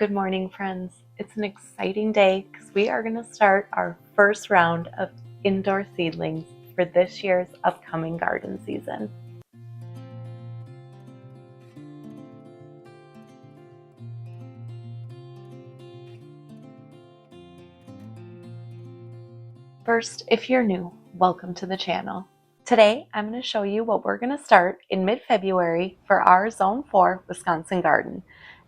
Good morning, friends. It's an exciting day because we are going to start our first round of indoor seedlings for this year's upcoming garden season. First, if you're new, welcome to the channel. Today, I'm going to show you what we're going to start in mid-February for our Zone 4 Wisconsin garden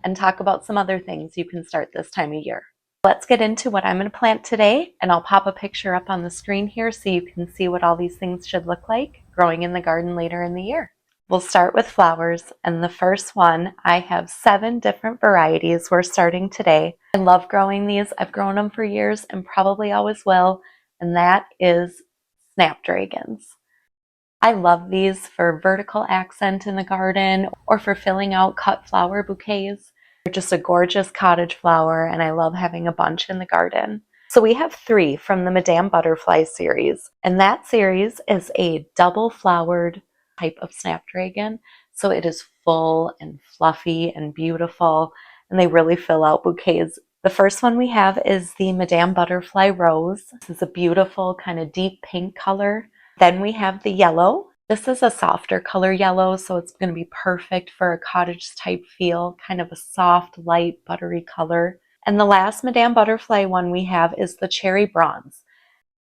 and talk about some other things you can start this time of year. Let's get into what I'm going to plant today, and I'll pop a picture up on the screen here so you can see what all these things should look like growing in the garden later in the year. We'll start with flowers, and the first one, I have 7 different varieties we're starting today. I love growing these. I've grown them for years and probably always will, and that is snapdragons. I love these for vertical accent in the garden or for filling out cut flower bouquets. They're just a gorgeous cottage flower, and I love having a bunch in the garden. So we have 3 from the Madame Butterfly series, and that series is a double flowered type of snapdragon. So it is full and fluffy and beautiful, and they really fill out bouquets. The first one we have is the Madame Butterfly Rose. This is a beautiful kind of deep pink color. Then we have the yellow. This is a softer color yellow, so it's going to be perfect for a cottage type feel, kind of a soft, light, buttery color. And the last Madame Butterfly one we have is the cherry bronze.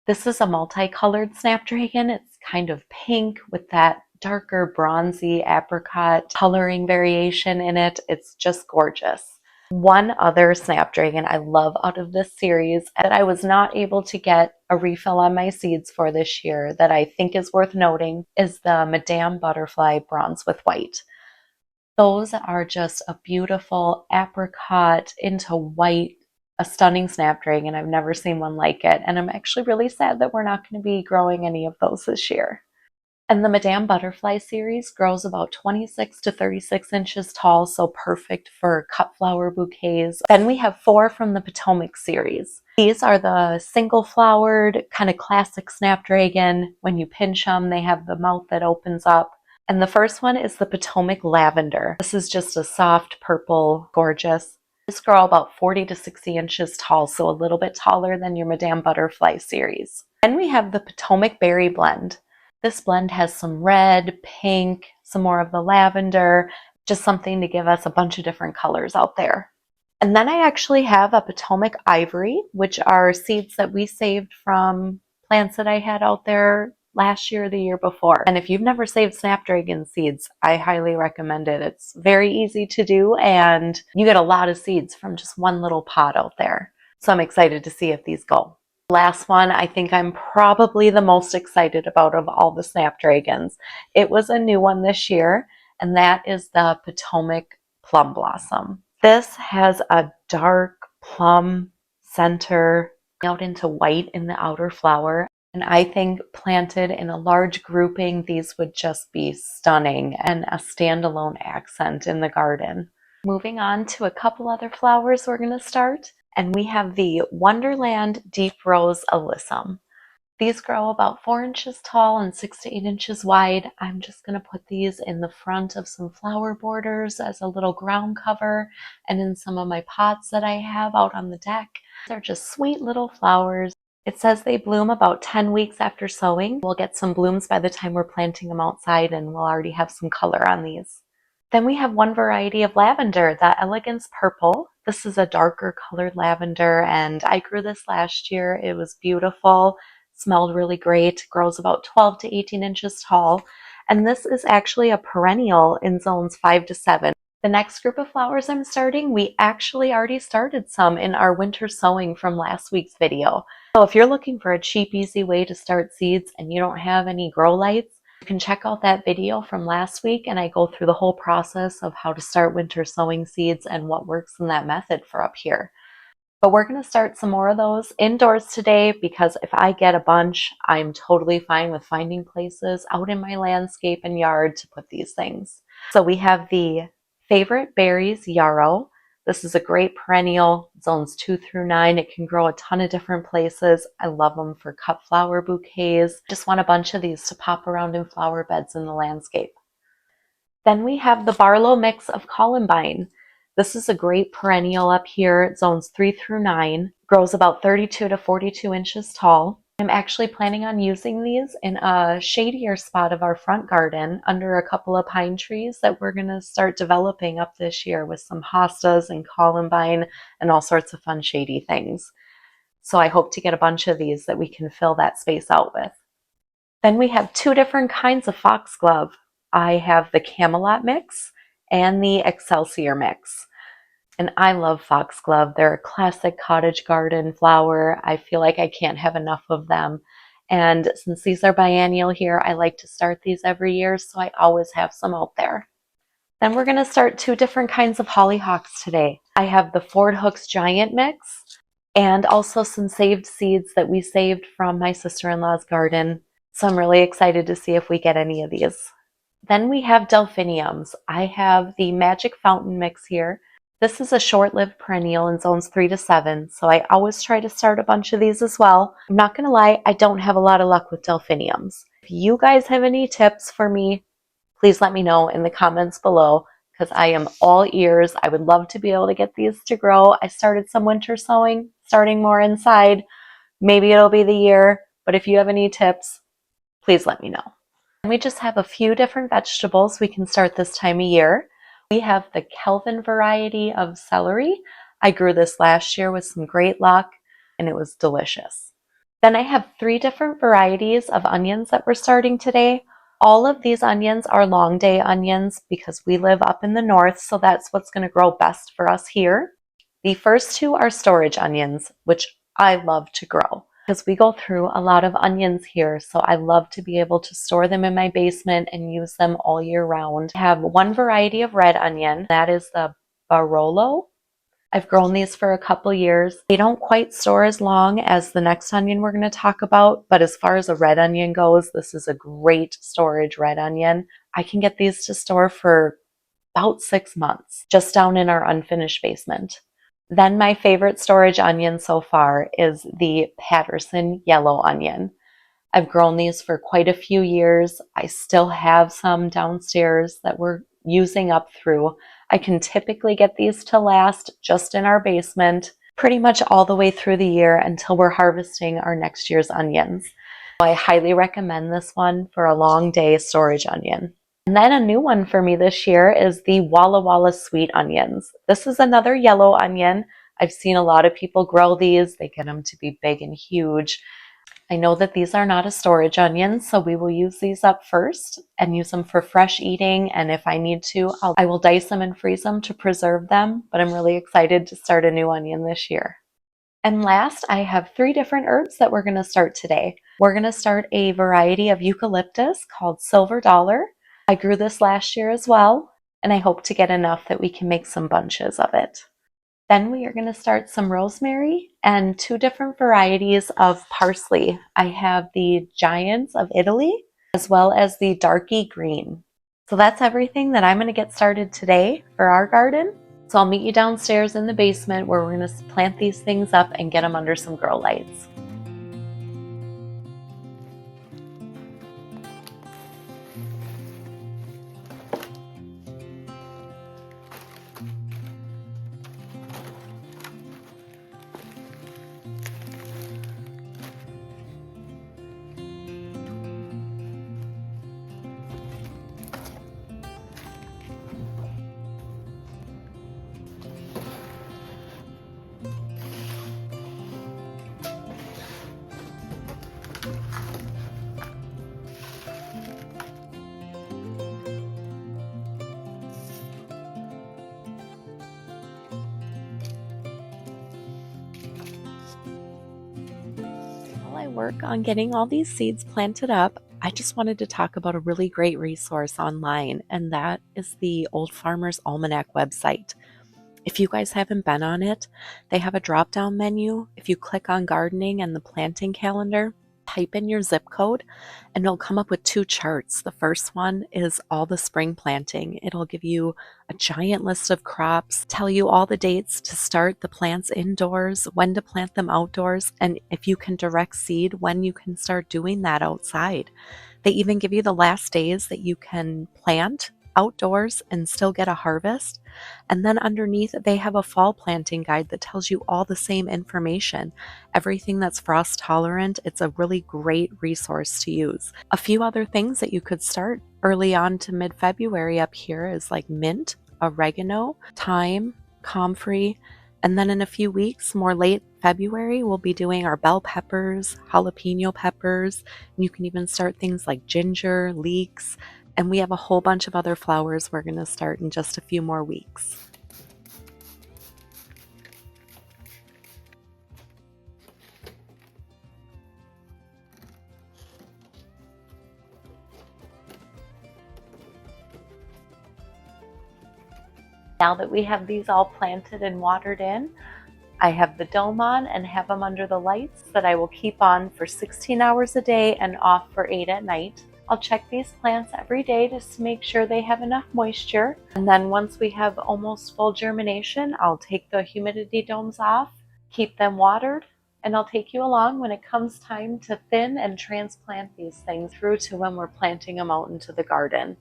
This is a multicolored snapdragon. It's kind of pink with that darker bronzy apricot coloring variation in it. It's just gorgeous. One other snapdragon I love out of this series that I was not able to get a refill on my seeds for this year that I think is worth noting is the Madame Butterfly Bronze with White. Those are just a beautiful apricot into white, a stunning snapdragon. I've never seen one like it, and I'm actually really sad that we're not going to be growing any of those this year. And the Madame Butterfly series grows about 26 to 36 inches tall, so perfect for cut flower bouquets. Then we have 4 from the Potomac series. These are the single flowered, kind of classic snapdragon. When you pinch them, they have the mouth that opens up. And the first one is the Potomac Lavender. This is just a soft purple, gorgeous. These grow about 40 to 60 inches tall, so a little bit taller than your Madame Butterfly series. Then we have the Potomac Berry Blend. This blend has some red, pink, some more of the lavender, just something to give us a bunch of different colors out there. And then I actually have a Potomac Ivory, which are seeds that we saved from plants that I had out there last year or the year before. And if you've never saved snapdragon seeds, I highly recommend it. It's very easy to do, and you get a lot of seeds from just one little pot out there. So I'm excited to see if these go. Last one, I think I'm probably the most excited about of all the snapdragons. It was a new one this year, and that is the Potomac Plum Blossom. This has a dark plum center out into white in the outer flower, and I think planted in a large grouping, these would just be stunning and a standalone accent in the garden. Moving on to a couple other flowers we're going to start. And we have the Wonderland Deep Rose Alyssum. These grow about 4 inches tall and 6 to 8 inches wide. I'm just going to put these in the front of some flower borders as a little ground cover and in some of my pots that I have out on the deck. They're just sweet little flowers. It says they bloom about 10 weeks after sowing. We'll get some blooms by the time we're planting them outside, and we'll already have some color on these. Then we have one variety of lavender, the Elegance Purple. This is a darker colored lavender, and I grew this last year. It was beautiful, smelled really great, grows about 12 to 18 inches tall, and this is actually a perennial in zones 5 to 7. The next group of flowers I'm starting, we actually already started some in our winter sowing from last week's video. So if you're looking for a cheap, easy way to start seeds and you don't have any grow lights, you can check out that video from last week, and I go through the whole process of how to start winter sowing seeds and what works in that method for up here. But we're going to start some more of those indoors today because if I get a bunch, I'm totally fine with finding places out in my landscape and yard to put these things. So we have the Favorite Berries Yarrow. This is a great perennial, zones 2 through 9. It can grow a ton of different places. I love them for cut flower bouquets. Just want a bunch of these to pop around in flower beds in the landscape. Then we have the Barlow Mix of Columbine. This is a great perennial up here, zones 3 through 9, grows about 32 to 42 inches tall. I'm actually planning on using these in a shadier spot of our front garden under a couple of pine trees that we're going to start developing up this year with some hostas and columbine and all sorts of fun shady things. So I hope to get a bunch of these that we can fill that space out with. Then we have two different kinds of foxglove. I have the Camelot mix and the Excelsior mix. And I love foxglove. They're a classic cottage garden flower. I feel like I can't have enough of them. And since these are biennial here, I like to start these every year, so I always have some out there. Then we're going to start two different kinds of hollyhocks today. I have the Ford Hooks Giant Mix and also some saved seeds that we saved from my sister-in-law's garden. So I'm really excited to see if we get any of these. Then we have delphiniums. I have the Magic Fountain Mix here. This is a short-lived perennial in zones 3 to 7, so I always try to start a bunch of these as well. I'm not going to lie, I don't have a lot of luck with delphiniums. If you guys have any tips for me, please let me know in the comments below, because I am all ears. I would love to be able to get these to grow. I started some winter sowing, starting more inside. Maybe it'll be the year, but if you have any tips, please let me know. And we just have a few different vegetables we can start this time of year. We have the Kelvin variety of celery. I grew this last year with some great luck, and it was delicious. Then I have 3 different varieties of onions that we're starting today. All of these onions are long day onions because we live up in the north, so that's what's going to grow best for us here. The first 2 are storage onions, which I love to grow because we go through a lot of onions here, so I love to be able to store them in my basement and use them all year round. I have 1 variety of red onion, that is the Barolo. I've grown these for a couple years. They don't quite store as long as the next onion we're going to talk about, but as far as a red onion goes, this is a great storage red onion. I can get these to store for about 6 months, just down in our unfinished basement. Then my favorite storage onion so far is the Patterson yellow onion. I've grown these for quite a few years. I still have some downstairs that we're using up through. I can typically get these to last just in our basement pretty much all the way through the year until we're harvesting our next year's onions. I highly recommend this one for a long day storage onion. And then a new one for me this year is the Walla Walla sweet onions. This is another yellow onion. I've seen a lot of people grow these. They get them to be big and huge. I know that these are not a storage onion, so we will use these up first and use them for fresh eating. And if I need to, I will dice them and freeze them to preserve them. But I'm really excited to start a new onion this year. And last, I have 3 different herbs that we're going to start today. We're going to start a variety of eucalyptus called Silver Dollar. I grew this last year as well, and I hope to get enough that we can make some bunches of it. Then we are going to start some rosemary and 2 different varieties of parsley. I have the Giants of Italy as well as the Darky Green. So that's everything that I'm going to get started today for our garden. So I'll meet you downstairs in the basement where we're going to plant these things up and get them under some grow lights. While I work on getting all these seeds planted up, I just wanted to talk about a really great resource online, and that is the Old Farmer's Almanac website. If you guys haven't been on it, they have a drop-down menu. If you click on gardening and the planting calendar, type in your zip code and it'll come up with 2 charts. The first one is all the spring planting. It'll give you a giant list of crops, tell you all the dates to start the plants indoors, when to plant them outdoors, and if you can direct seed, when you can start doing that outside. They even give you the last days that you can plant outdoors and still get a harvest. And then underneath, they have a fall planting guide that tells you all the same information. Everything that's frost tolerant, it's a really great resource to use. A few other things that you could start early on to mid-February up here is like mint, oregano, thyme, comfrey, and then in a few weeks, more late February, we'll be doing our bell peppers, jalapeno peppers, and you can even start things like ginger, leeks, and we have a whole bunch of other flowers we're going to start in just a few more weeks. Now that we have these all planted and watered in, I have the dome on and have them under the lights that I will keep on for 16 hours a day and off for 8 at night. I'll check these plants every day just to make sure they have enough moisture. And then once we have almost full germination, I'll take the humidity domes off, keep them watered, and I'll take you along when it comes time to thin and transplant these things through to when we're planting them out into the garden.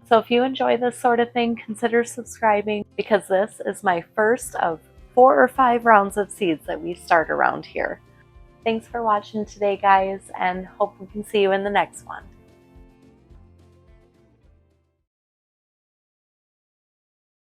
So if you enjoy this sort of thing, consider subscribing, because this is my first of 4 or 5 rounds of seeds that we start around here. Thanks for watching today, guys, and hope we can see you in the next one.